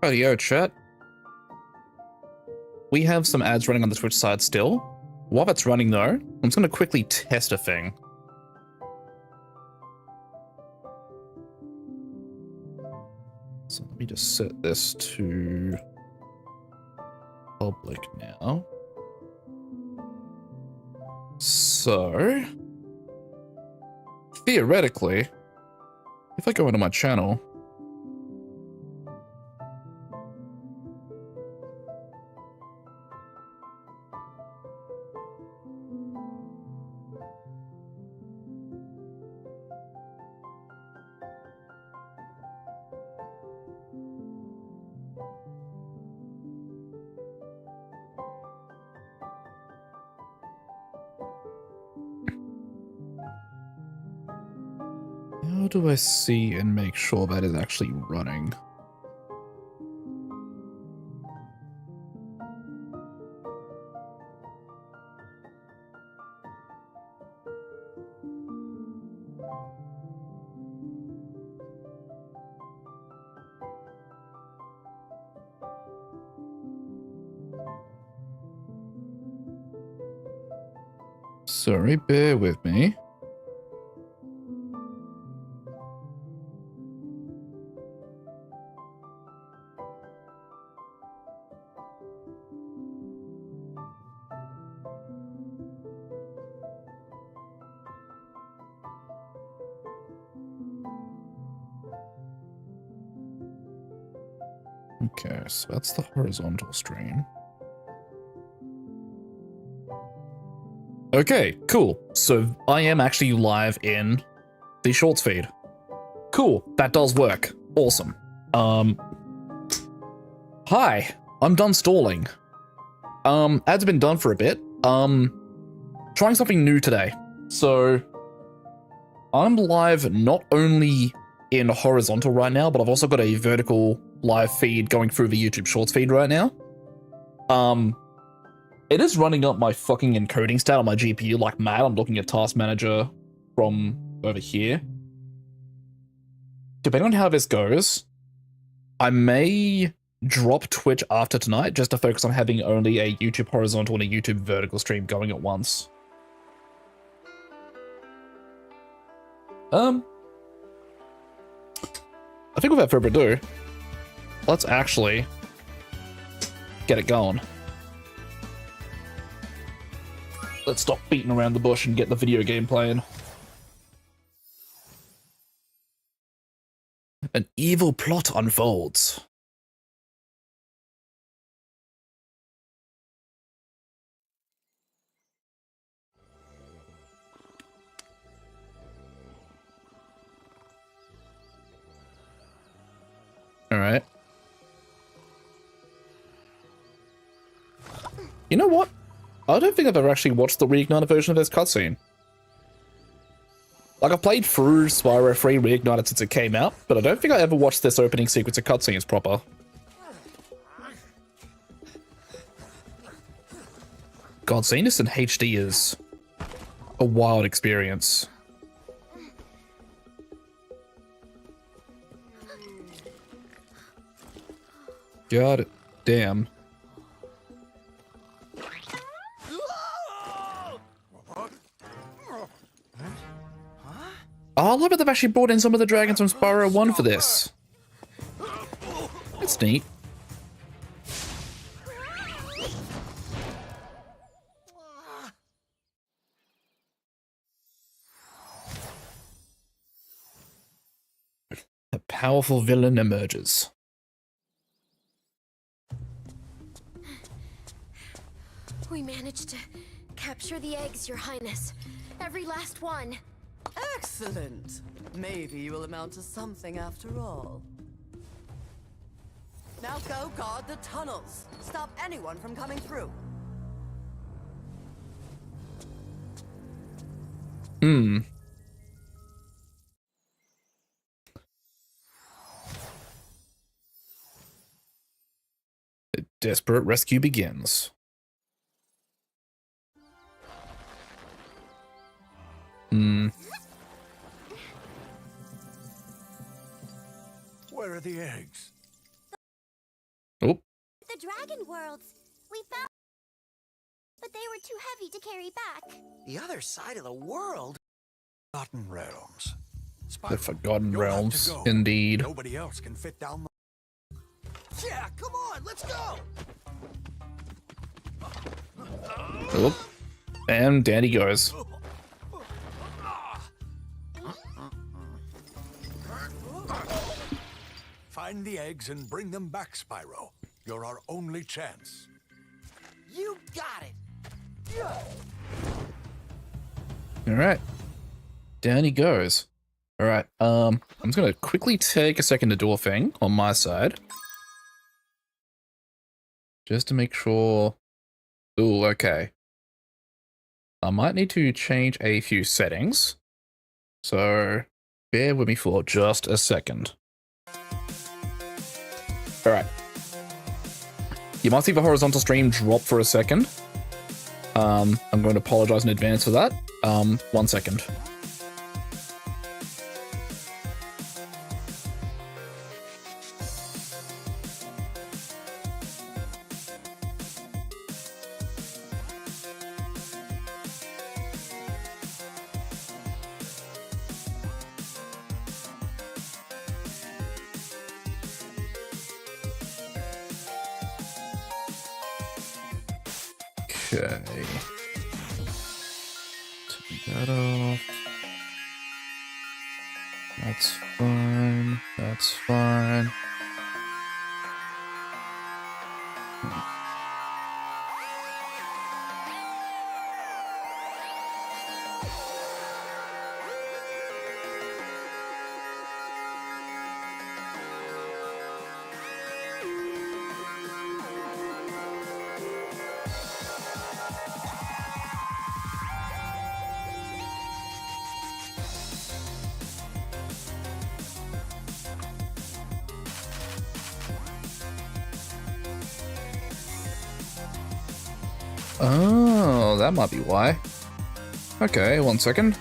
Oh, yo, chat. We have some ads running on the Twitch side still. While that's running, though, I'm just going to quickly test a thing. So let me just set this to public now. So, theoretically, if I go into my channel, how do I see and make sure that is actually running? Sorry, bear with me. Okay, so that's the horizontal stream. Okay, cool. So I am actually live in the shorts feed. Cool, that does work. Awesome. Hi, I'm done stalling. Ads have been done for a bit. Trying something new today. So I'm live not only in horizontal right now, but I've also got a vertical live feed going through the YouTube Shorts feed right now. It is running up my fucking encoding stat on my GPU like mad. I'm looking at Task Manager from over here. Depending on how this goes, I may drop Twitch after tonight just to focus on having only a YouTube horizontal and a YouTube vertical stream going at once. I think without further ado, let's actually get it going. Let's stop beating around the bush and get the video game playing. An evil plot unfolds. All right. You know what? I don't think I've ever actually watched the Reignited version of this cutscene. Like, I've played through Spyro 3 Reignited since it came out, but I don't think I ever watched this opening sequence of cutscenes proper. God, seeing this in HD is a wild experience. God damn. Oh, I love it they've actually brought in some of the dragons from Spyro 1 for this. That's neat. A powerful villain emerges. We managed to capture the eggs, Your Highness. Every last one. Excellent. Maybe you will amount to something after all. Now go guard the tunnels. Stop anyone from coming through. The desperate rescue begins. Where are the eggs? dragon worlds. We found, but they were too heavy to carry back. The other side of the world? Forgotten realms. The Spyro, Forgotten you'll have to Realms, go. indeed. Nobody else can fit down the... Yeah, come on, let's go! Oop. And down he goes. Find the eggs and bring them back, Spyro. You're our only chance. You got it! Alright. Down he goes. Alright, I'm just gonna quickly take a second to do a thing on my side. Just to make sure... Ooh, okay. I might need to change a few settings. So, bear with me for just a second. Alright. You might see the horizontal stream drop for a second. I'm going to apologize in advance for that. 1 second. Okay. Take that off. That's fine. That's fine. Oh, that might be why. Okay, 1 second.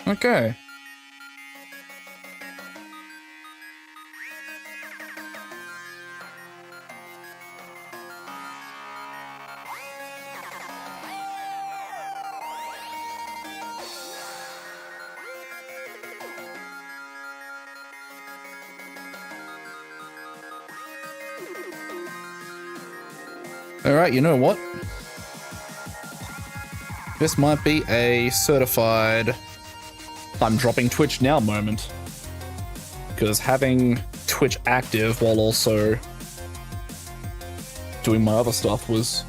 Okay. Alright, you know what? This might be a certified I'm dropping Twitch now moment. Because having Twitch active while also doing my other stuff was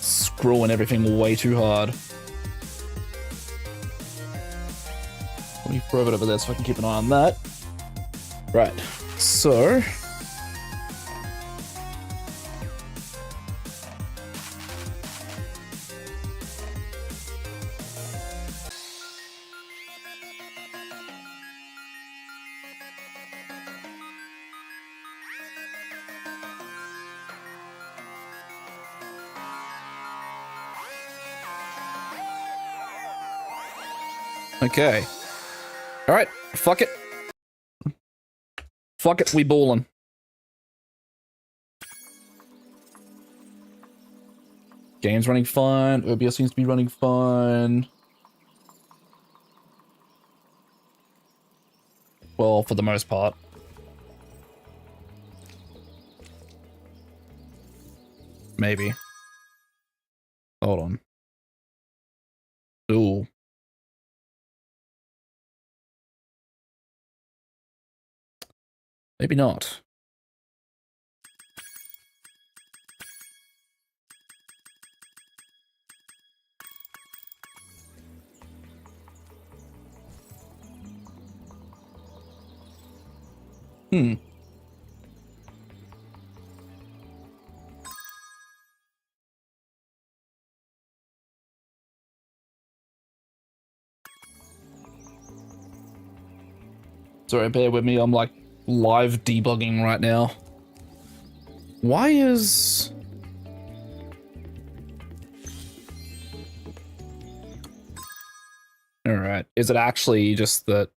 screwing everything way too hard. Let me throw it over there so I can keep an eye on that. Right, so... Okay. Alright, fuck it. Fuck it, we ballin'. Game's running fine, OBS seems to be running fine. Well, for the most part. Maybe. Hold on. Ooh. Maybe not. Hmm. Sorry, bear with me. I'm like live debugging right now. Why is... All right. Is it actually just that...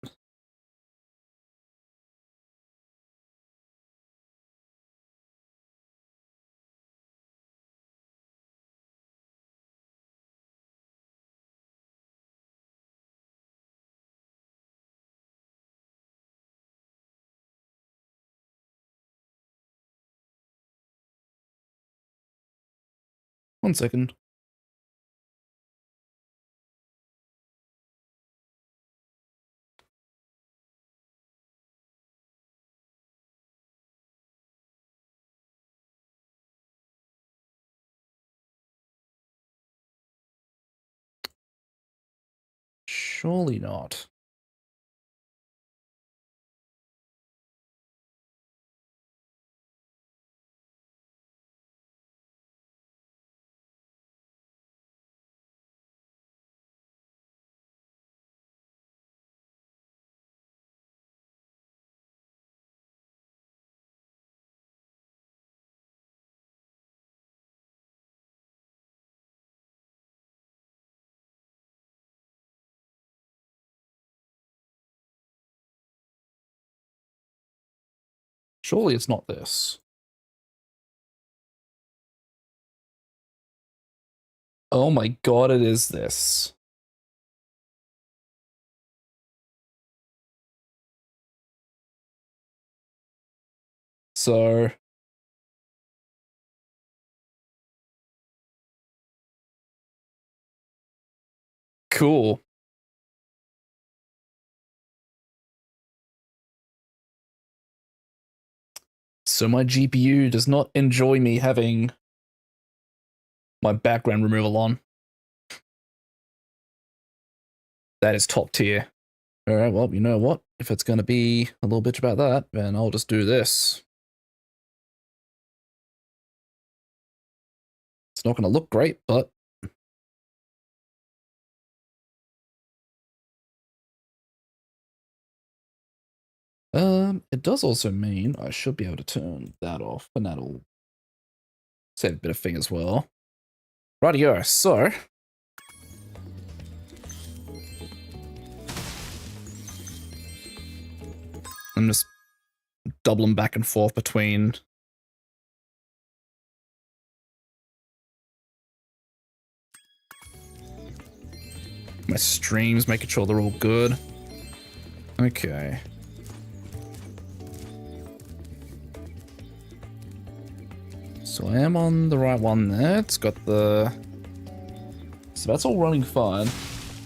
One second. Surely not. Surely it's not this. Oh my god, it is this. So... Cool. So my GPU does not enjoy me having my background removal on. That is top tier. All right, well, you know what? If it's going to be a little bitch about that, then I'll just do this. It's not going to look great, but... It does also mean I should be able to turn that off, and that'll save a bit of thing as well. Rightio, so... I'm just doubling back and forth between... my streams, making sure they're all good. Okay. So I am on the right one there. It's got the... So that's all running fine.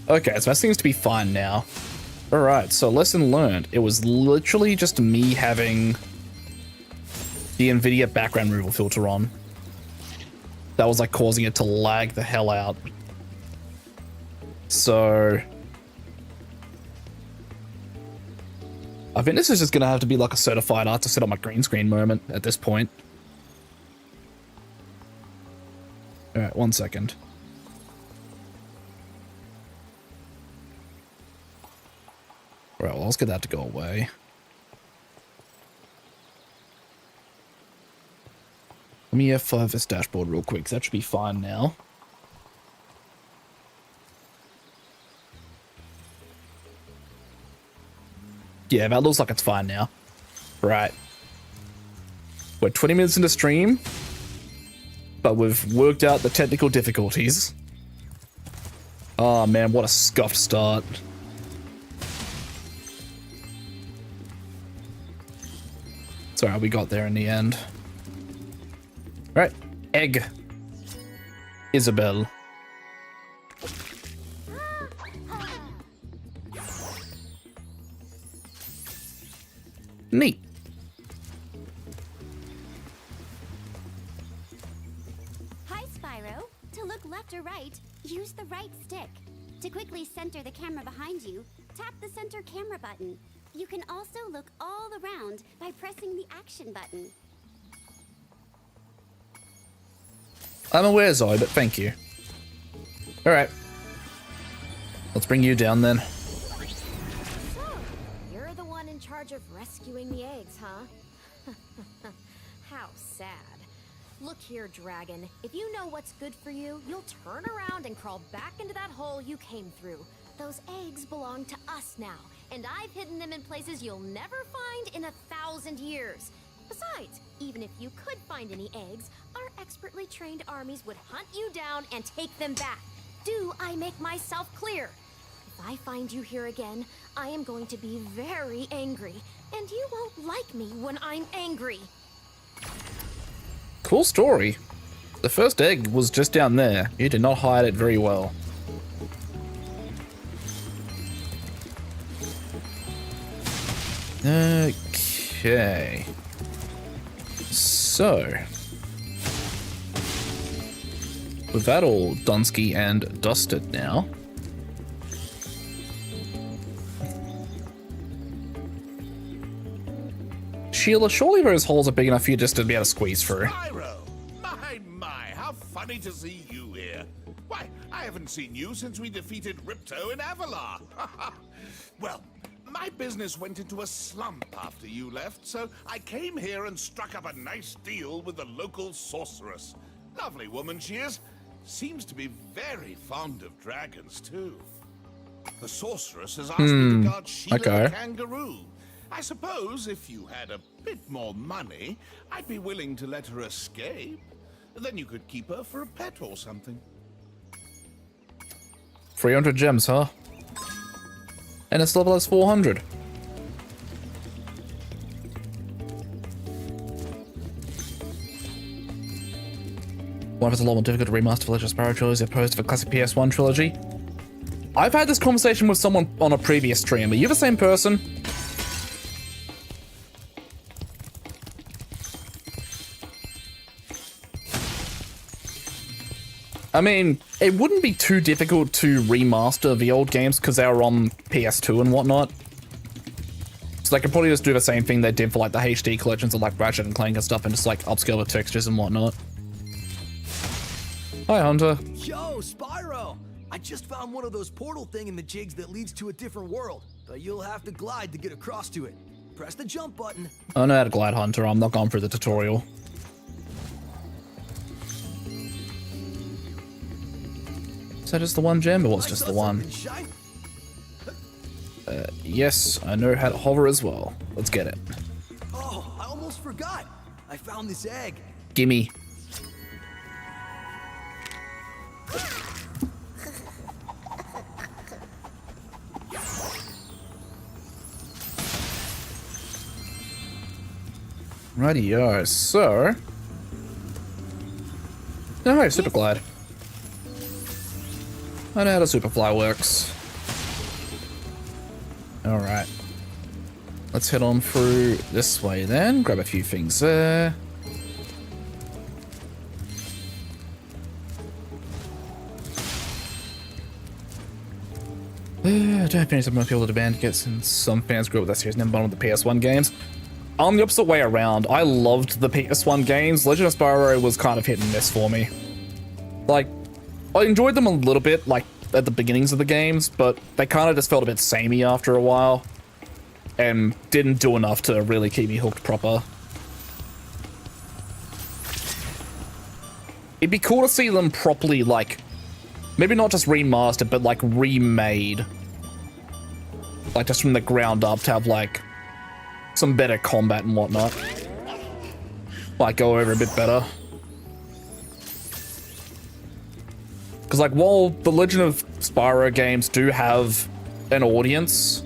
Okay, so that seems to be fine now. Alright, so lesson learned. It was literally just me having the NVIDIA background removal filter on. That was like causing it to lag the hell out. So... I think this is just gonna have to be like a certified art to set up my green screen moment at this point. Alright, 1 second. Alright, well, let's get that to go away. Let me F5 this dashboard real quick, 'cause that should be fine now. Yeah, that looks like it's fine now. Right. We're 20 minutes into stream, but we've worked out the technical difficulties. Oh man, what a scuffed start. It's alright, we got there in the end. Right, egg. Isabel. Neat. Hi, Spyro. To look left or right, use the right stick. To quickly center the camera behind you, tap the center camera button. You can also look all around by pressing the action button. I'm aware, Zoe, but thank you. Alright. Let's bring you down then. So, you're the one in charge of rescuing the eggs, huh? How sad. Look here, Dragon. If you know what's good for you, you'll turn around and crawl back into that hole you came through. Those eggs belong to us now, and I've hidden them in places you'll never find in 1,000 years. Besides, even if you could find any eggs, our expertly trained armies would hunt you down and take them back. Do I make myself clear? If I find you here again, I am going to be very angry, and you won't like me when I'm angry. Cool story. The first egg was just down there. You did not hide it very well. Okay. So, with that all Dunsky and dusted now, Sheila, surely those holes are big enough for you just to be able to squeeze through. Spyro! My, how funny to see you here. Why, I haven't seen you since we defeated Ripto in Avalar. Well, my business went into a slump after you left, so I came here and struck up a nice deal with the local sorceress. Lovely woman she is. Seems to be very fond of dragons, too. The sorceress has asked me to guard Sheila the kangaroo. I suppose if you had a bit more money, I'd be willing to let her escape. Then you could keep her for a pet or something. 300 gems, huh? And its level is 400. What if it's a lot more difficult to remaster the Legend of Spyro trilogy as opposed to the classic PS1 trilogy? I've had this conversation with someone on a previous stream. Are you the same person? I mean, it wouldn't be too difficult to remaster the old games because they were on PS2 and whatnot. So they could probably just do the same thing they did for like the HD collections of like Ratchet and Clank and stuff and just like upscale the textures and whatnot. Hi, Hunter. Yo, Spyro! I just found one of those portal thing in the jigs that leads to a different world, but you'll have to glide to get across to it. Press the jump button. I know how to glide, Hunter. I'm not going through the tutorial. Is that just the one gem, or was just the one? Yes, I know how to hover as well. Let's get it. Oh, I almost forgot. I found this egg. Gimme. Rightio, so... Oh, hey, Super Glide. I know how the Superfly works. Alright. Let's head on through this way then. Grab a few things there. I don't think some people demand to get some fans grew up with that series and then bottom of the PS1 games. I'm the opposite way around. I loved the PS1 games. Legend of Spyro was kind of hit and miss for me. Like, I enjoyed them a little bit, like, at the beginnings of the games, but they kind of just felt a bit samey after a while. And didn't do enough to really keep me hooked proper. It'd be cool to see them properly, like, maybe not just remastered, but, like, remade. Like, just from the ground up to have, like, some better combat and whatnot. Like, go over a bit better. Because, like, while the Legend of Spyro games do have an audience,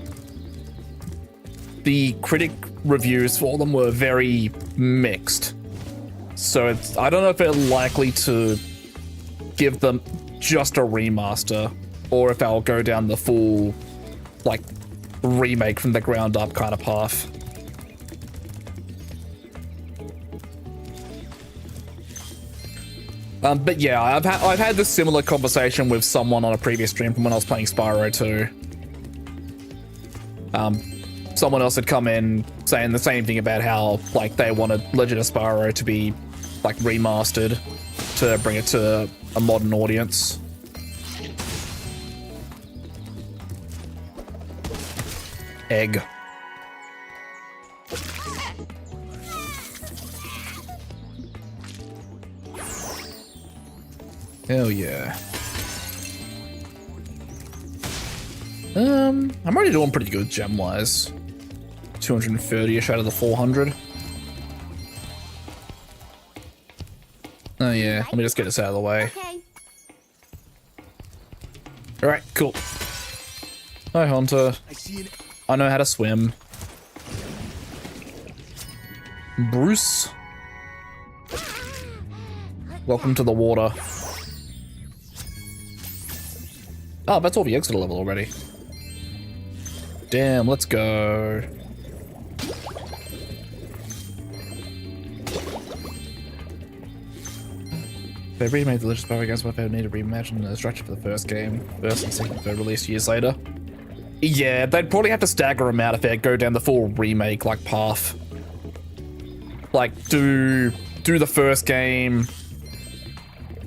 the critic reviews for them were very mixed. So it's, I don't know if they're likely to give them just a remaster, or if they'll go down the full, like, remake from the ground up kind of path. But yeah, I've had this similar conversation with someone on a previous stream from when I was playing Spyro 2. someone else had come in saying the same thing about how, like, they wanted Legend of Spyro to be, like, remastered to bring it to a modern audience. Egg. Hell yeah. I'm already doing pretty good gem-wise. 230-ish out of the 400. Oh yeah, let me just get this out of the way. Okay. Alright, cool. Hi, Hunter. I know how to swim. Bruce. Welcome to the water. Oh, that's all the extra level already. Damn, let's go. They remade the Legend of Spyro games, but they need to reimagine the structure for the first game. First and second third released years later. Yeah, they'd probably have to stagger them out if they go down the full remake like path. Like do the first game,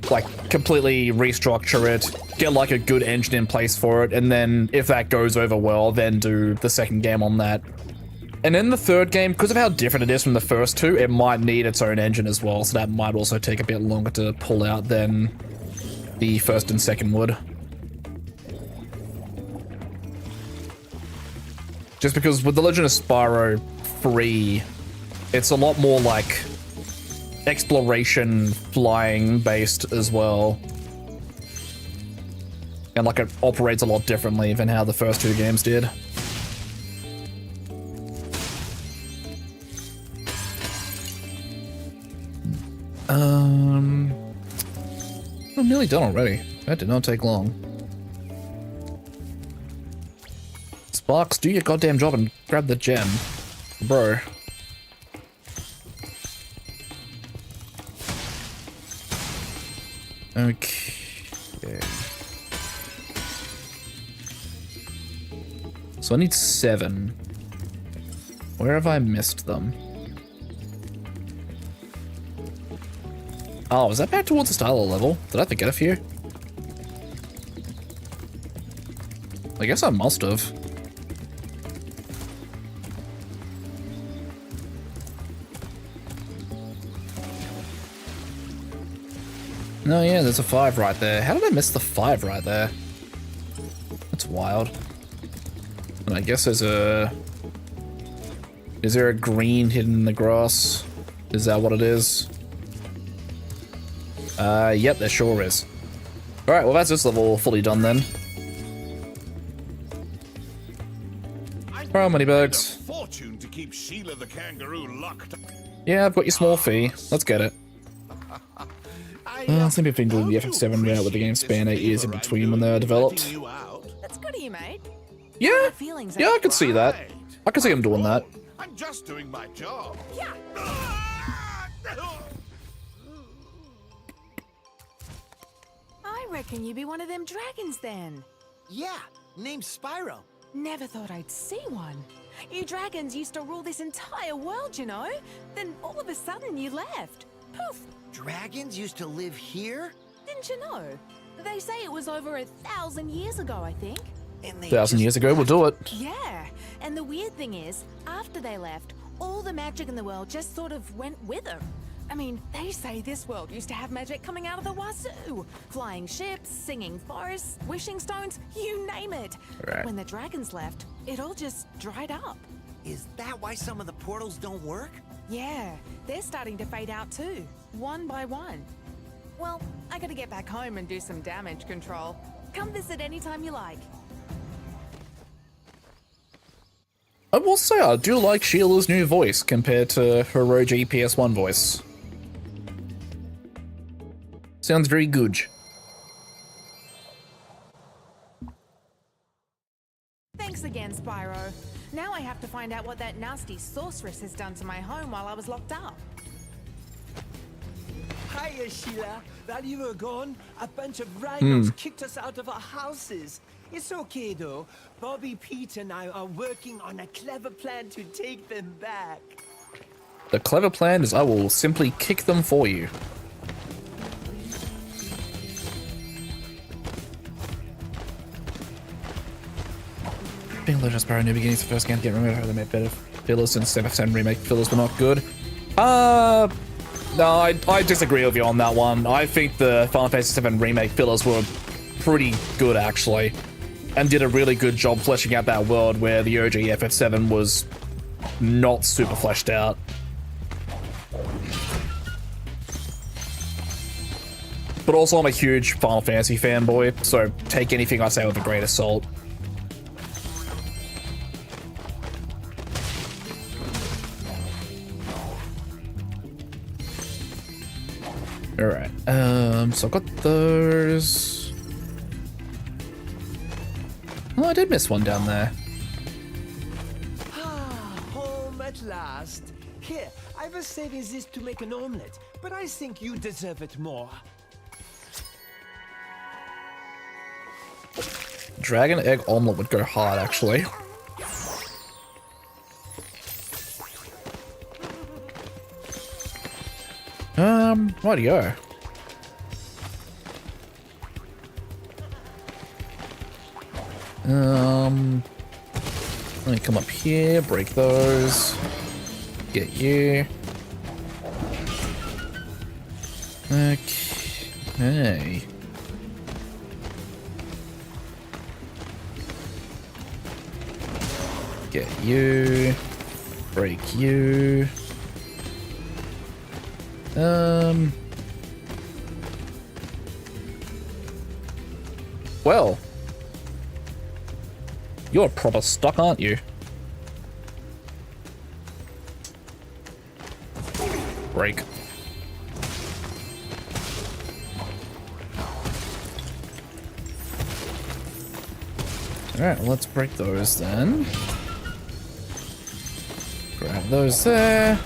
like completely restructure it, get like a good engine in place for it, and then if that goes over well, then do the second game on that. And then the third game, because of how different it is from the first two, it might need its own engine as well, so that might also take a bit longer to pull out than the first and second would. Just because with The Legend of Spyro 3, it's a lot more like exploration flying based as well. And like it operates a lot differently than how the first two games did. I'm nearly done already. That did not take long. Sparks, do your goddamn job and grab the gem. Bro. Okay. So I need 7. Where have I missed them? Oh, is that back towards the start of the level? Did I forget a few? I guess I must have. No, yeah, there's a 5 right there. How did I miss the 5 right there? That's wild. And I guess there's a... Is there a green hidden in the grass? Is that what it is? Yep, there sure is. Alright, well that's this level fully done then. Alright, moneybags. Fortune to keep Sheila the kangaroo locked. Yeah, I've got your small fee. Let's get it. It's maybe been doing the FX7 route with the game span 8 years in between when they were developed. That's good of you, mate. Yeah, yeah, I could see that. I could see him doing that. I'm just doing my job. Yeah. I reckon you be one of them dragons then. Yeah, name's Spyro. Never thought I'd see one. You dragons used to rule this entire world, you know? Then all of a sudden you left. Poof! Dragons used to live here? Didn't you know? They say it was over 1,000 years ago, I think. And they 1,000 years ago, we'll do it. Yeah, and the weird thing is, after they left, all the magic in the world just sort of went with them. I mean, they say this world used to have magic coming out of the wazoo. Flying ships, singing forests, wishing stones, you name it. Right. When the dragons left, it all just dried up. Is that why some of the portals don't work? Yeah, they're starting to fade out too, one by one. Well, I gotta get back home and do some damage control. Come visit anytime you like. I will say I do like Sheila's new voice compared to her OG PS1 voice. Sounds very good. Thanks again, Spyro. Now I have to find out what that nasty sorceress has done to my home while I was locked up. Hiya, Sheila. While you were gone, a bunch of rhinos kicked us out of our houses. It's okay though. Bobby, Pete, and I are working on a clever plan to take them back. The clever plan is I will simply kick them for you. Being Legend of Spyro New Beginnings, the first game to get removed, how they made better fillers since 7 remake fillers were not good. No, I disagree with you on that one. I think the Final Fantasy VII remake fillers were pretty good actually, and did a really good job fleshing out that world where the OG FF7 was not super fleshed out. But also I'm a huge Final Fantasy fanboy, so take anything I say with a grain of salt. Alright, so I've got those. Oh, I did miss one down there. Ah, home at last. Here, I was saving this to make an omelette, but I think you deserve it more. Dragon egg omelet would go hard, actually. Rightio. Let me come up here, break those. Get you. Okay. Get you. Break you. Well. You're proper stuck, aren't you? Break. Alright, well, let's break those then. Grab those there.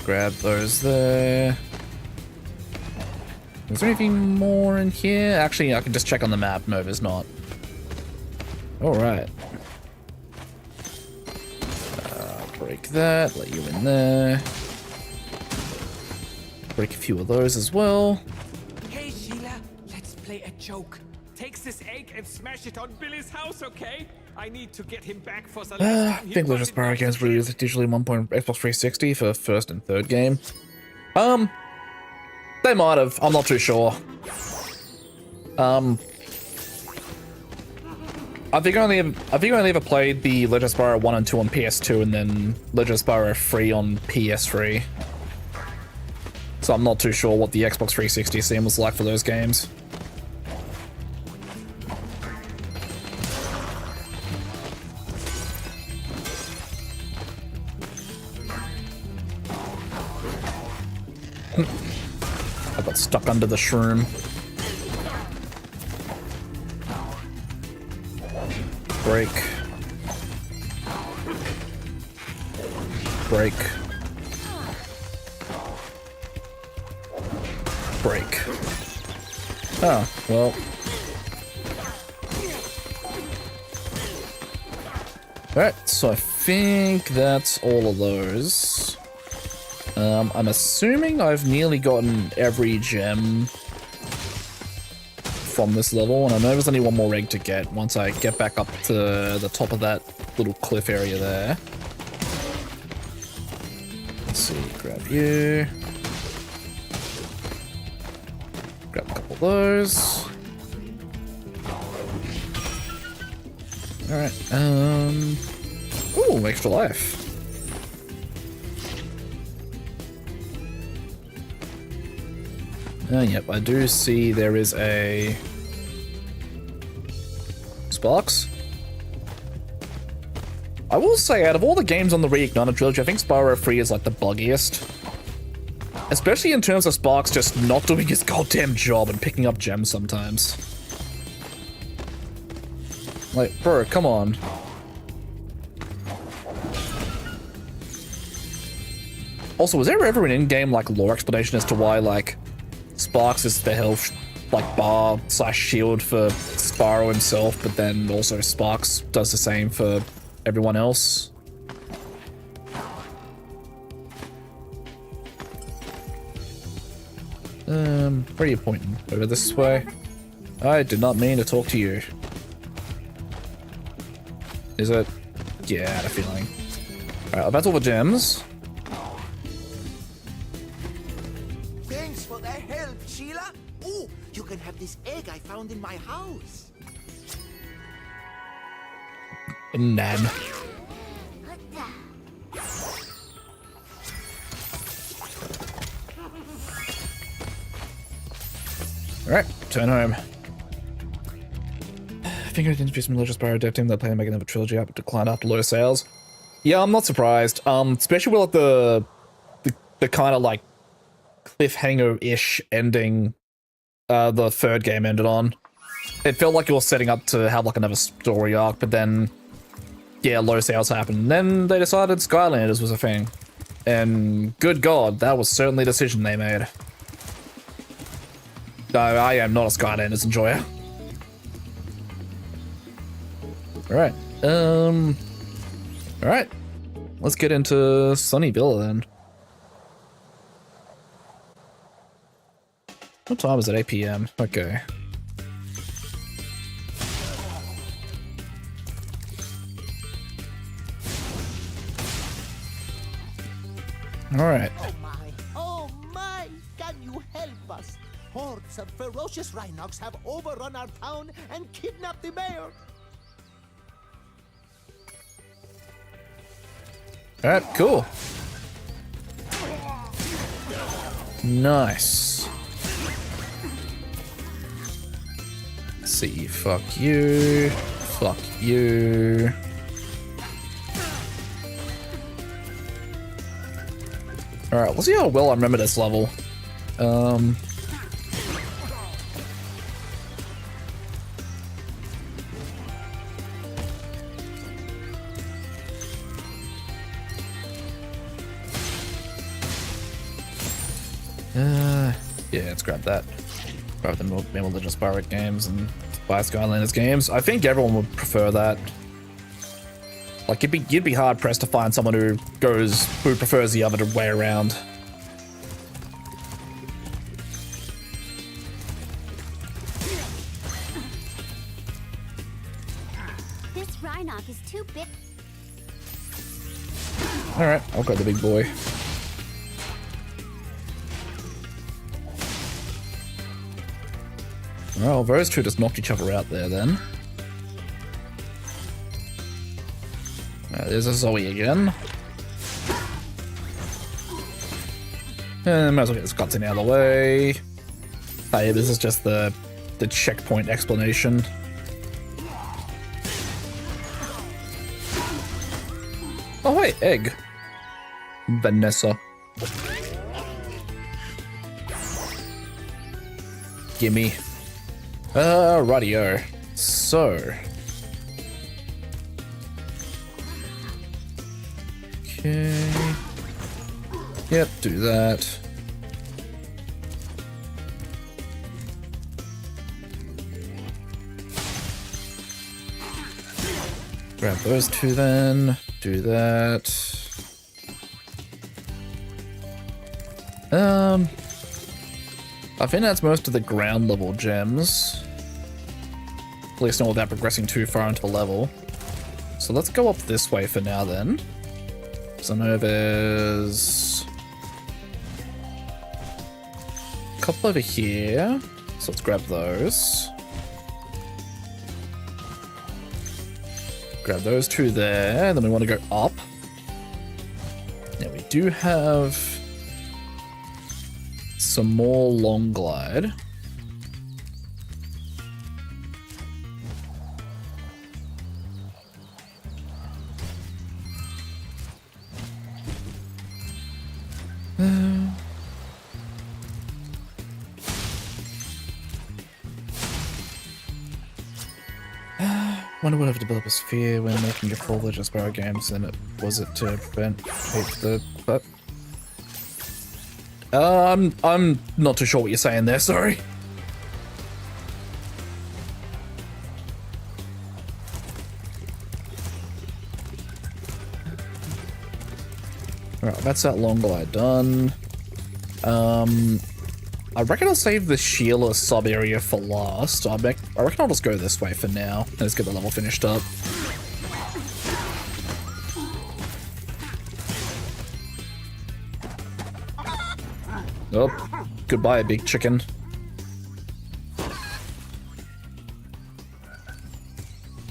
Grab those there. Is there anything more in here? Actually, I can just check on the map. No, there's not. Alright. Break that. Let you in there. Break a few of those as well. Hey, Sheila, let's play a joke. Take this egg and smash it on Billy's house, okay? I need to get him back for the last time. I think Legend of Spyro games were released digitally in one point Xbox 360 for first and third game. They might have. I'm not too sure. I think I only ever played the Legend of Spyro 1 and 2 on PS2 and then Legend of Spyro 3 on PS3. So I'm not too sure what the Xbox 360 scene was like for those games. I got stuck under the shroom. Break. Break. Break. Oh, well. Alright, so I think that's all of those. I'm assuming I've nearly gotten every gem from this level, and I know there's only one more egg to get once I get back up to the top of that little cliff area there. Let's see, grab you. Grab a couple of those. Alright, ooh, extra life. Yep, I do see there is a Sparks. I will say, out of all the games on the Reignited Trilogy, I think Spyro 3 is like the buggiest. Especially in terms of Sparks just not doing his goddamn job and picking up gems sometimes. Like, bro, come on. Also, was there ever an in-game like lore explanation as to why like Sparks is the health like bar / shield for Spyro himself, but then also Sparks does the same for everyone else. Where are you pointing? Over this way? I did not mean to talk to you. Is it? Yeah, I had a feeling. Alright, that's all the gems. Thanks for the help, Sheila. Oh, you can have this egg I found in my house. Nan. Alright, turn home. I think I'd introduce some Legend Spyro dev team that plan to make another trilogy up but declined after low sales. Yeah, I'm not surprised. Especially with like the kind of like cliffhanger-ish ending the third game ended on. It felt like it was setting up to have like another story arc, but then yeah, low sales happened. And then they decided Skylanders was a thing. And good God, that was certainly a decision they made. No, I am not a Skylanders enjoyer. Alright. Alright. Let's get into Sunnyville then. What time is it? 8 PM. Okay. Alright. Oh my, can you help us? Hordes of ferocious Rhinox have overrun our town and kidnapped the mayor. Alright, cool. Nice. Let's see, fuck you. Fuck you. Alright, let's see how well I remember this level. Yeah, let's grab that. Grab the more Legend Spyro games and buy Skylanders games. I think everyone would prefer that. Like, you'd be hard pressed to find someone who prefers the other way around. This Rhinoc is too big. Alright, I'll grab the big boy. Well, those two just knocked each other out there then. There's a Zoe again. And might as well get this cutscene out of the way. Hey, this is just the checkpoint explanation. Oh wait, egg. Vanessa. Gimme. Rightio. So. Okay. Yep, do that. Grab those two then. Do that. I think that's most of the ground level gems. At least not without progressing too far into the level. So let's go up this way for now then. So I know there's a couple over here. So let's grab those. Grab those two there. Then we want to go up. Now we do have some more long glide. Wonder what if developers fear when making a full Legend Spyro games, and was it to prevent hate the but I'm not too sure what you're saying there, sorry. Alright, that's that long glide done. I reckon I'll save the Sheila sub area for last. I reckon I'll just go this way for now. Let's get the level finished up. Oh, goodbye, big chicken.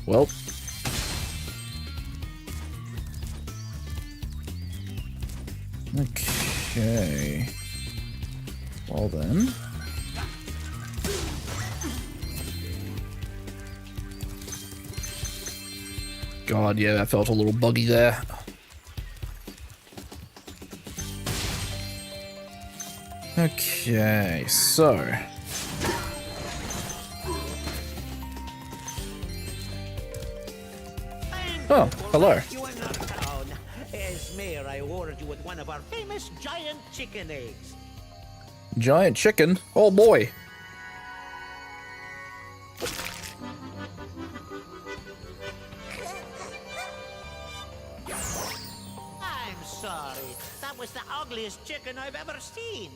Well. Okay. Well then. God, yeah, that felt a little buggy there. Okay, so. Oh, hello. You are not down. As mayor, I ordered you with one of our famous giant chicken eggs. Giant chicken? Oh boy. I'm sorry. That was the ugliest chicken I've ever seen.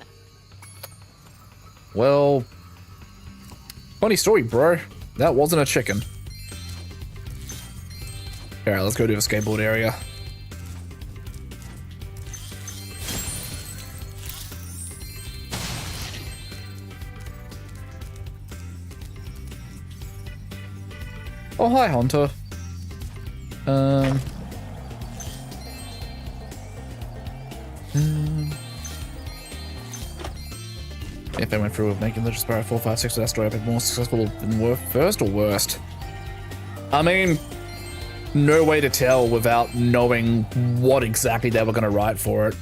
Well, funny story, bro. That wasn't a chicken. Alright, let's go to the skateboard area. Oh, hi, Hunter. If I went through with making Legend Spyro 4, 5, 6 with that story a bit more successful than first or worst? I mean, no way to tell without knowing what exactly they were going to write for it.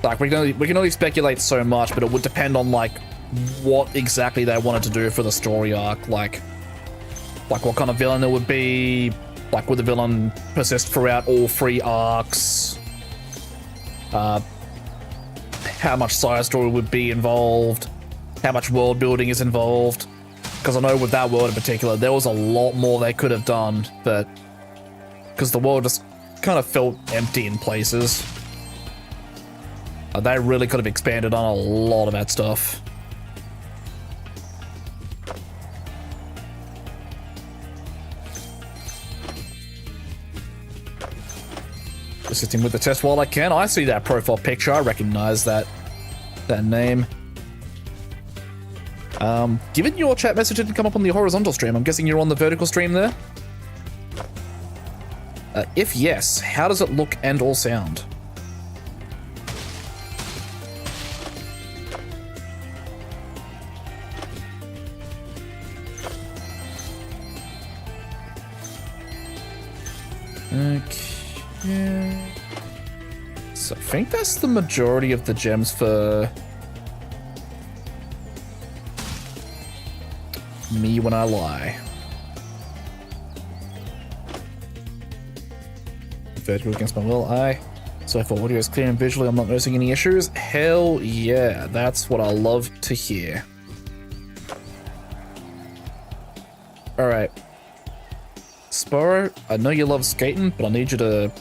Like, we can only speculate so much, but it would depend on, like, what exactly they wanted to do for the story arc. Like what kind of villain it would be. Like, would the villain persist throughout all 3 arcs? How much side story would be involved? How much world building is involved? Because I know with that world in particular, there was a lot more they could have done, but because the world just kind of felt empty in places. They really could have expanded on a lot of that stuff. Assisting with the test while I can. I see that profile picture. I recognize that name. Given your chat message didn't come up on the horizontal stream, I'm guessing you're on the vertical stream there? If yes, how does it look and or sound? Okay. So I think that's the majority of the gems for me when I lie. Vertical against my will, aye. So if audio is clear and visually I'm not noticing any issues, hell yeah, that's what I love to hear. Alright. Spyro, I know you love skating, but I need you to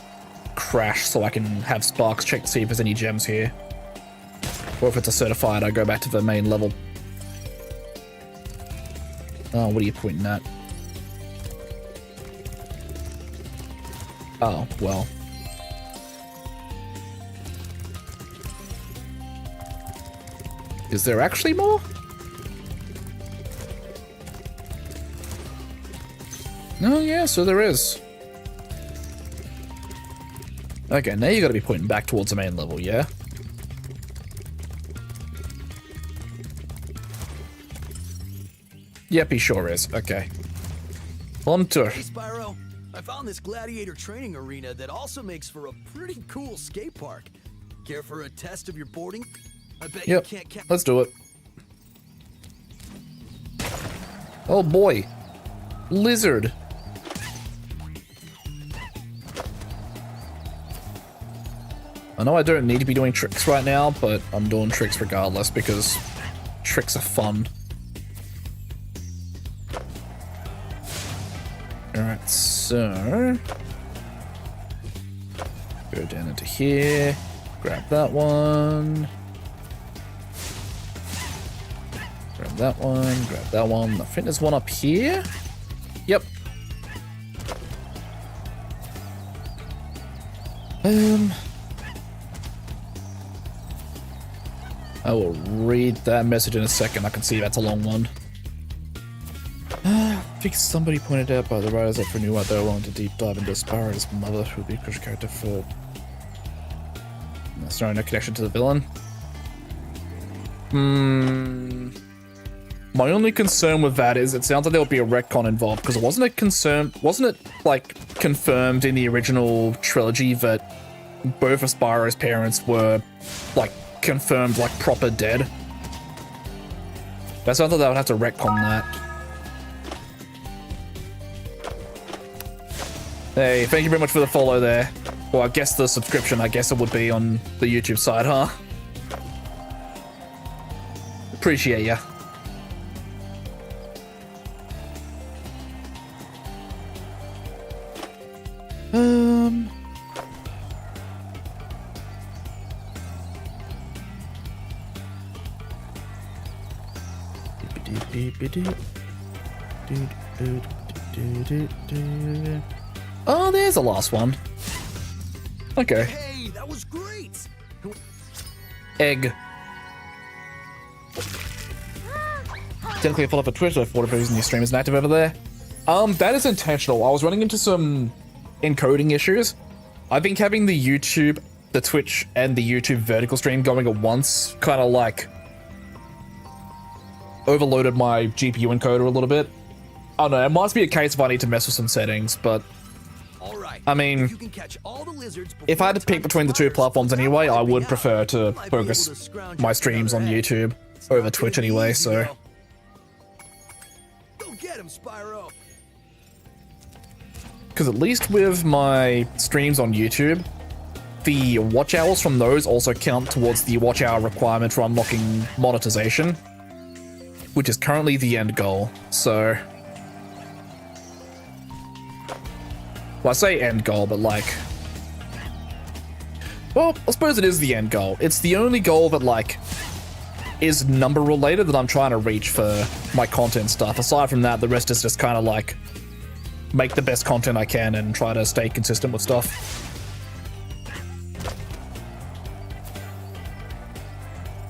crash so I can have Sparks check to see if there's any gems here. Or if it's a certified, I go back to the main level. Oh, what are you pointing at? Oh, well. Is there actually more? Oh yeah, so there is. Okay, now you gotta be pointing back towards the main level, yeah? Yep, he sure is. Okay. On to. Hey Spyro, I found this gladiator training arena that also makes for a pretty cool skate park. Care for a test of your boarding? I bet Yep, you can't let's do it. Oh boy. Lizard. I know I don't need to be doing tricks right now, but I'm doing tricks regardless because tricks are fun. Alright, so... Go down into here. Grab that one. Grab that one. Grab that one. I think there's one up here. Yep. I will read that message in a second. I can see that's a long one. I think somebody pointed out by the writers that for new out there willing to deep dive into Spyro's mother, who would be a crucial character for. That's no connection to the villain. My only concern with that is it sounds like there'll be a retcon involved, because wasn't it like confirmed in the original trilogy that both of Spyro's parents were like confirmed like proper dead? That sounds like they would have to retcon that. Hey, thank you very much for the follow there. Well, I guess the subscription, I guess it would be on the YouTube side, huh? Appreciate ya. Oh, there's the last one. Okay. Hey, that was great. Egg. Technically, I follow up a Twitter. I thought of using your stream isn't active over there. That is intentional. I was running into some encoding issues. I think having the YouTube, the Twitch, and the YouTube vertical stream going at once kind of like overloaded my GPU encoder a little bit. I don't know. It might be a case if I need to mess with some settings, but I mean, if I had to pick between the two platforms anyway, I would prefer to focus my streams on YouTube over Twitch anyway, so. Go get him, Spyro. Because at least with my streams on YouTube, the watch hours from those also count towards the watch hour requirement for unlocking monetization, which is currently the end goal, so. Well, I say end goal, but like, well, I suppose it is the end goal. It's the only goal that like is number related that I'm trying to reach for my content stuff. Aside from that, the rest is just kind of like make the best content I can and try to stay consistent with stuff.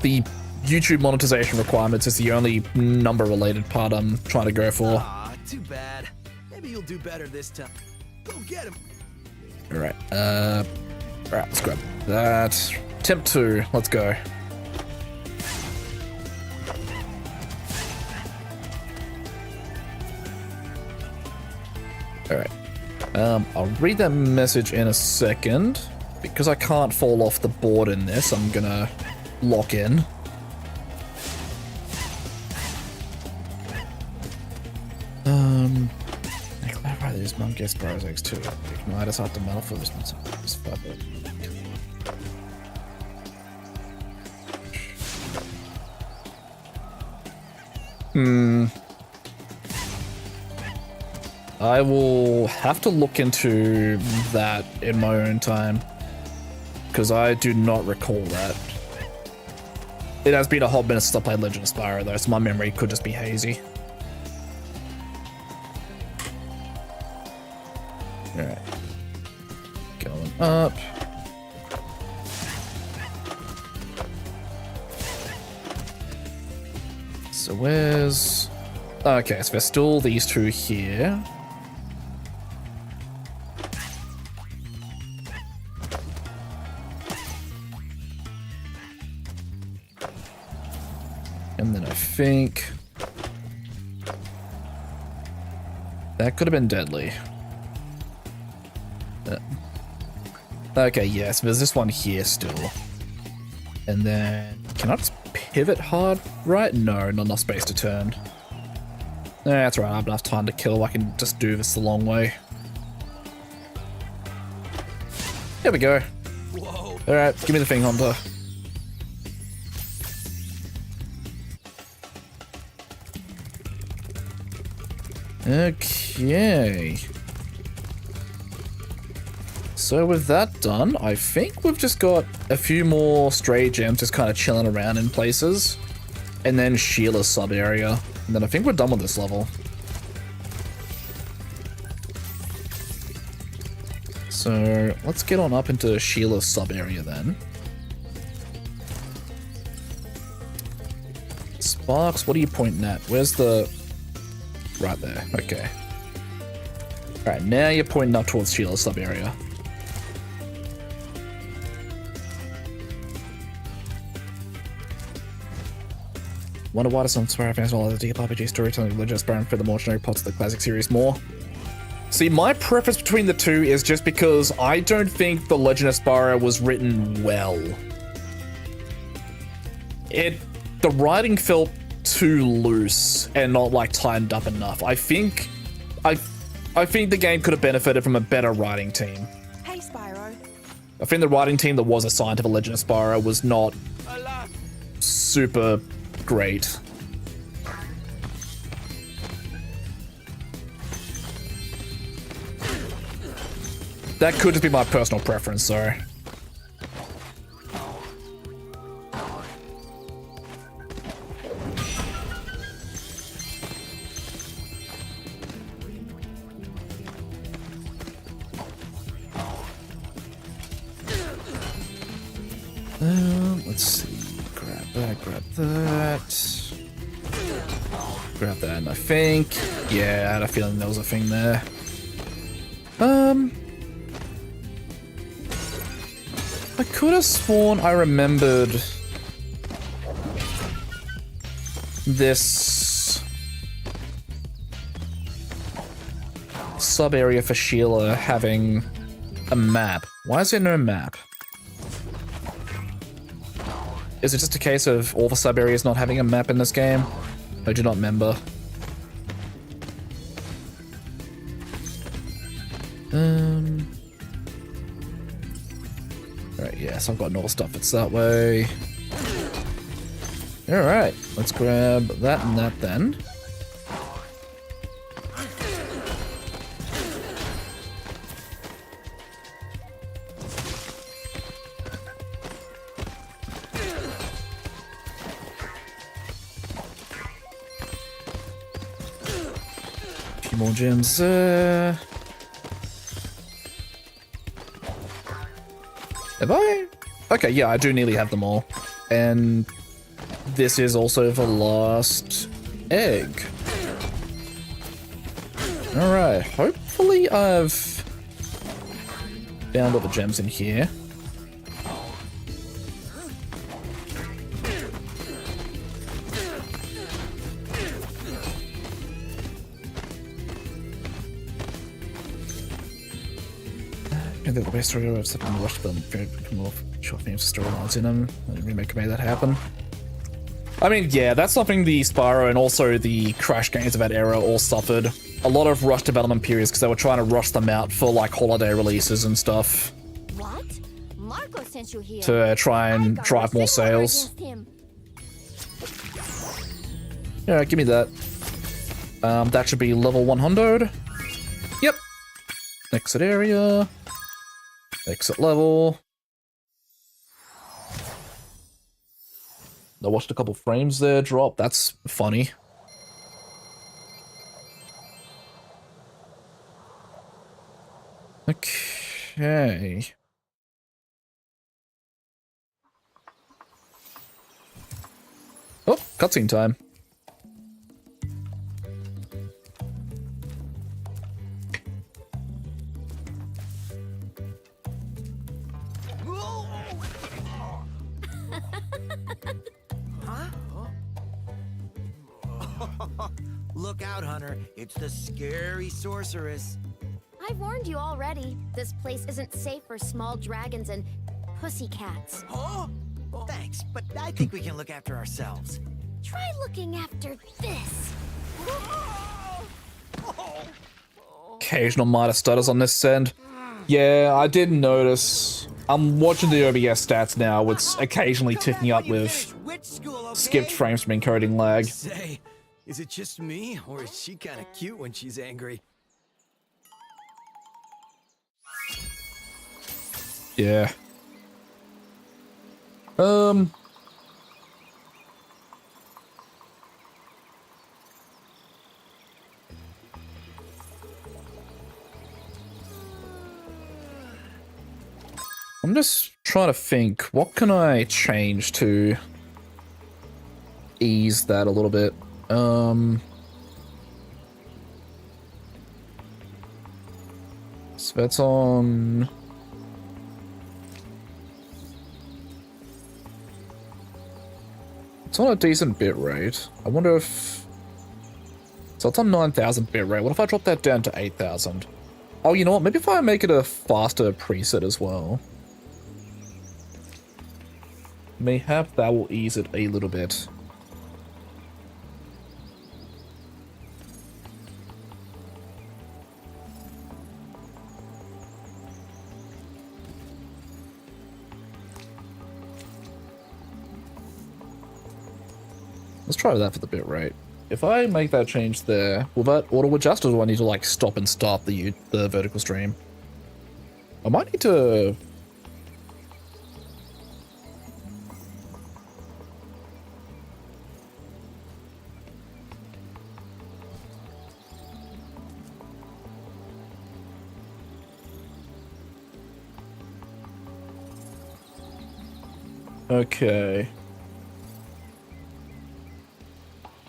The YouTube monetization requirements is the only number related part I'm trying to go for. Ah, too bad. Maybe you'll do better this time. Go get him. Alright, let's grab that. Temp 2, let's go. Alright. I'll read that message in a second. Because I can't fall off the board in this, I'm gonna lock in. Clarify these monk gets Spyro's eggs too. Ignite us after metal for this I will have to look into that in my own time, because I do not recall that. It has been a hot minute since I played Legend of Spyro though, so my memory could just be hazy. Alright. Going up. So where's... Okay, so there's still these two here. And then I think... that could have been deadly. Okay, yes, there's this one here still. And then... can I just pivot hard? Right? No, not enough space to turn. That's right, I have enough time to kill. I can just do this the long way. There we go. Alright, give me the thing, Hunter. Okay. So with that done, I think we've just got a few more stray gems just kind of chilling around in places. And then Sheila's sub-area. And then I think we're done with this level. So let's get on up into Sheila's sub-area then. Sparks, what are you pointing at? Where's the... Right there, okay. Alright, now you're pointing up towards Sheila's sub-area. Wonder why does some Spyro fans all the deep RPG storytelling religious burn for the more generic parts of the classic series more? See, my preference between the two is just because I don't think The Legend of Spyro was written well. The writing felt too loose and not like timed up enough. I think the game could have benefited from a better writing team. Hey, Spyro. I think the writing team that was assigned to The Legend of Spyro was not super great. That could just be my personal preference, sorry. Let's see. Grab that, grab that. Grab that, and I think... Yeah, I had a feeling there was a thing there. I could have sworn I remembered this sub-area for Sheila having a map. Why is there no map? Is it just a case of all the sub-areas not having a map in this game? I do not remember. Alright, yes, I've got North stuff that's that way. Alright, let's grab that and that then. Few more gems there. Have I? Okay, yeah, I do nearly have them all. And this is also the last egg. Alright, hopefully I've found all the gems in here. The best story I've stepped on the watch film come off short names storylines in them. The remake made that happen. I mean, yeah, that's something the Spyro and also the Crash games of that era all suffered. A lot of rush development periods because they were trying to rush them out for like holiday releases and stuff. What? Marco sent you here. To try and drive more sales. Yeah, give me that. That should be level 100. Yep. Exit area. Exit level. I watched a couple frames there drop. That's funny. Okay. Oh, cutscene time. Look out, Hunter. It's the scary sorceress. I've warned you already. This place isn't safe for small dragons and pussycats. Huh? Thanks, but I think we can look after ourselves. Try looking after this. Occasional minor stutters on this end. Yeah, I did notice. I'm watching the OBS stats now. It's occasionally ticking up with skipped frames from encoding lag. Say, is it just me, or is she kind of cute when she's angry? Yeah. I'm just trying to think, what can I change to ease that a little bit? So that's on... It's on a decent bit rate. I wonder if... So it's on 9,000 bit rate. What if I drop that down to 8,000? Oh, you know what? Maybe if I make it a faster preset as well. Mayhap that will ease it a little bit. Let's try that for the bit rate. If I make that change there, will that auto adjust, or do I need to like stop and start the vertical stream? I might need to... Okay.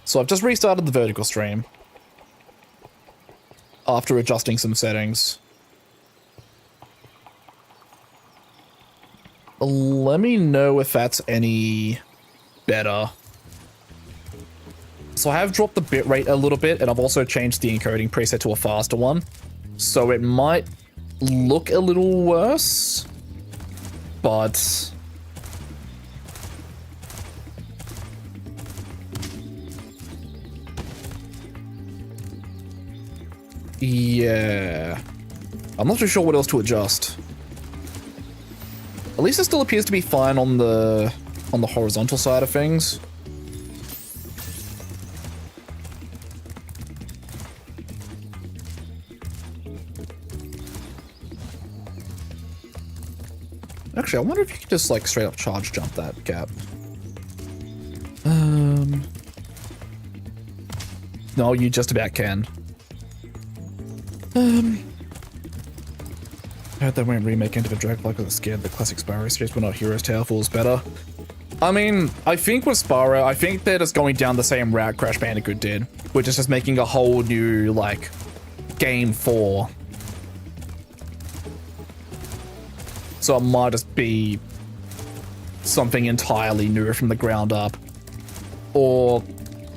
So I've just restarted the vertical stream after adjusting some settings. Let me know if that's any better. So I have dropped the bitrate a little bit, and I've also changed the encoding preset to a faster one. So it might look a little worse, but... Yeah. I'm not too sure what else to adjust. At least it still appears to be fine on the horizontal side of things. Actually, I wonder if you could just like straight up charge jump that gap. No, you just about can. I heard they won't remake Into the Drag like I was scared the classic Spyro series, but not Heroes Tower Falls better. I mean, I think with Spyro, I think they're just going down the same route Crash Bandicoot did, which is just making a whole new, like, game 4. So it might just be something entirely new from the ground up. Or,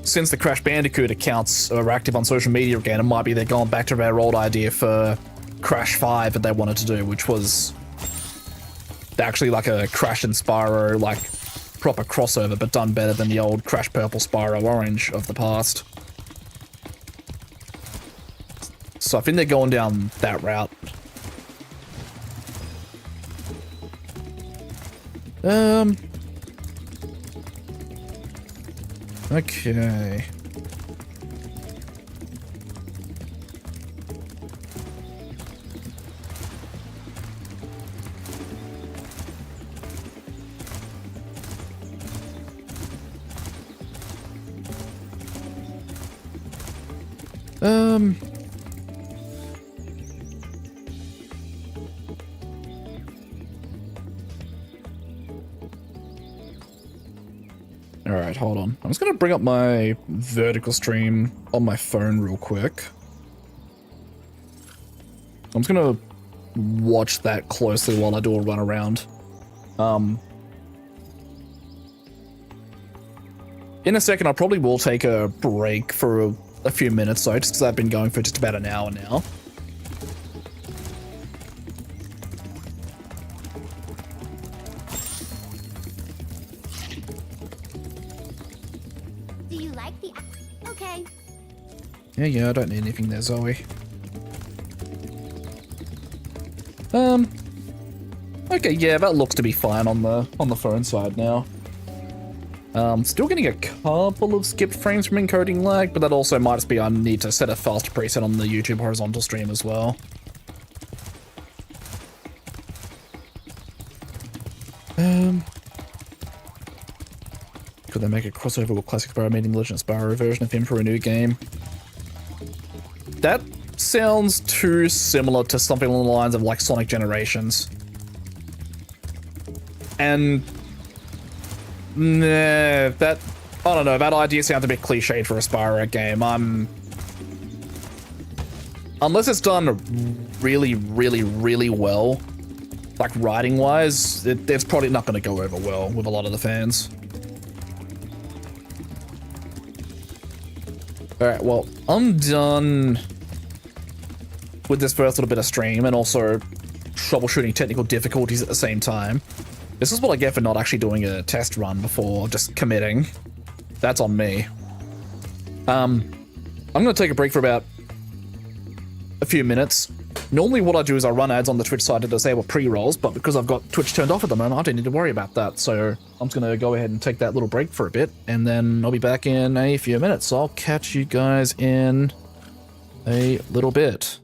since the Crash Bandicoot accounts are active on social media again, it might be they're going back to their old idea for Crash 5 that they wanted to do, which was actually like a Crash and Spyro, like, proper crossover, but done better than the old Crash Purple Spyro Orange of the past. So I think they're going down that route. Okay. Alright, hold on. I'm just gonna bring up my vertical stream on my phone real quick. I'm just gonna watch that closely while I do a run around. In a second, I probably will take a break for a few minutes, though, just because I've been going for just about an hour now. Do you like the... Okay. Yeah, I don't need anything there, Zoe. Okay, yeah, that looks to be fine on the phone side now. Still getting a couple of skipped frames from encoding lag, but that also might just be I need to set a faster preset on the YouTube horizontal stream as well. could they make a crossover with classic Spyro meeting the Legend of Spyro version of him for a new game? That sounds too similar to something along the lines of like Sonic Generations. And nah, that, I don't know, that idea sounds a bit cliched for a Spyro game. Unless it's done really, really, really well, like writing-wise, it's probably not going to go over well with a lot of the fans. Alright, well, I'm done with this first little bit of stream and also troubleshooting technical difficulties at the same time. This is what I get for not actually doing a test run before just committing. That's on me. I'm going to take a break for about a few minutes. Normally what I do is I run ads on the Twitch side to disable pre-rolls, but because I've got Twitch turned off at the moment, I don't need to worry about that. So I'm just going to go ahead and take that little break for a bit, and then I'll be back in a few minutes. So I'll catch you guys in a little bit.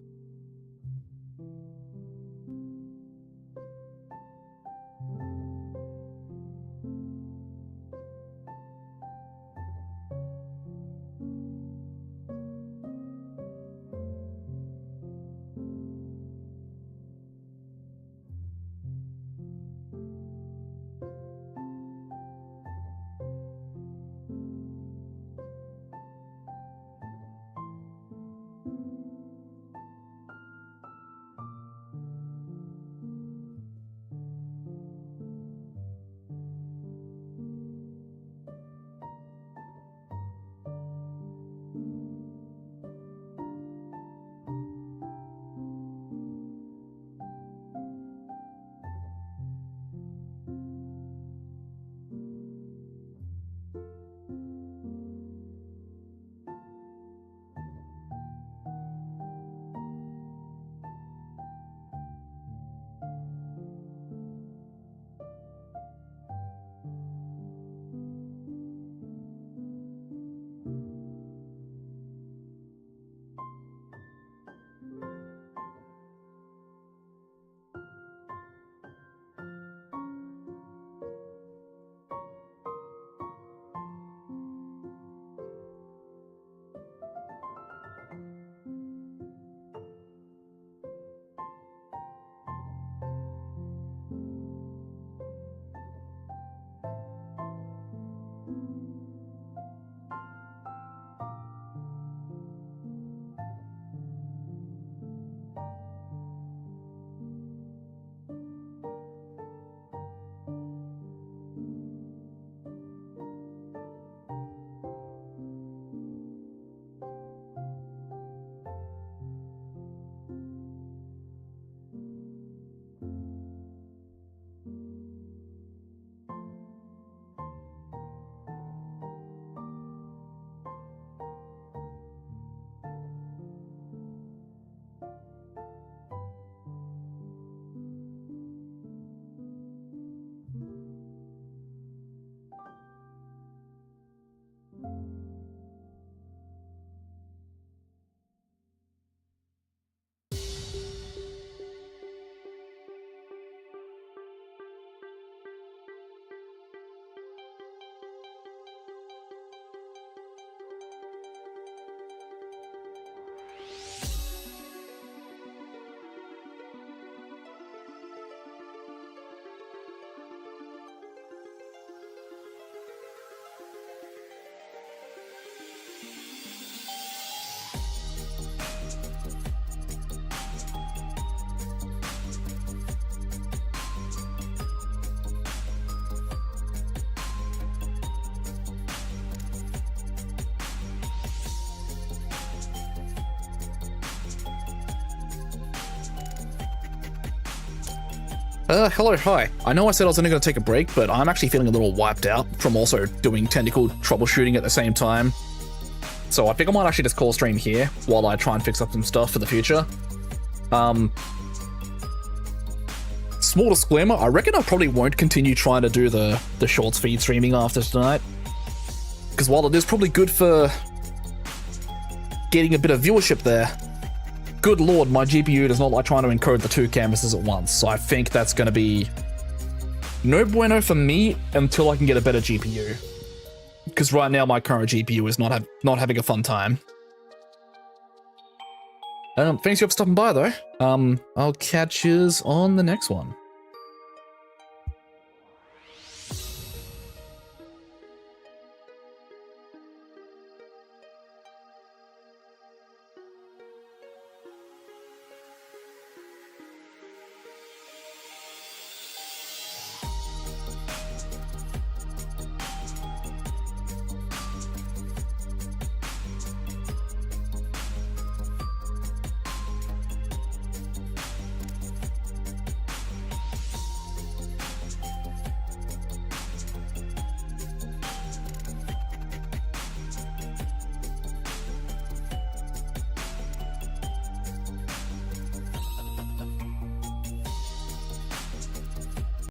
Hello, hi. I know I said I was only going to take a break, but I'm actually feeling a little wiped out from also doing technical troubleshooting at the same time. So I think I might actually just call a stream here while I try and fix up some stuff for the future. Small disclaimer, I reckon I probably won't continue trying to do the shorts feed streaming after tonight. Because while it is probably good for getting a bit of viewership there, good lord, my GPU does not like trying to encode the two canvases at once, so I think that's going to be no bueno for me until I can get a better GPU. because right now my current GPU is not having a fun time. Thanks for stopping by though. I'll catch yous on the next one.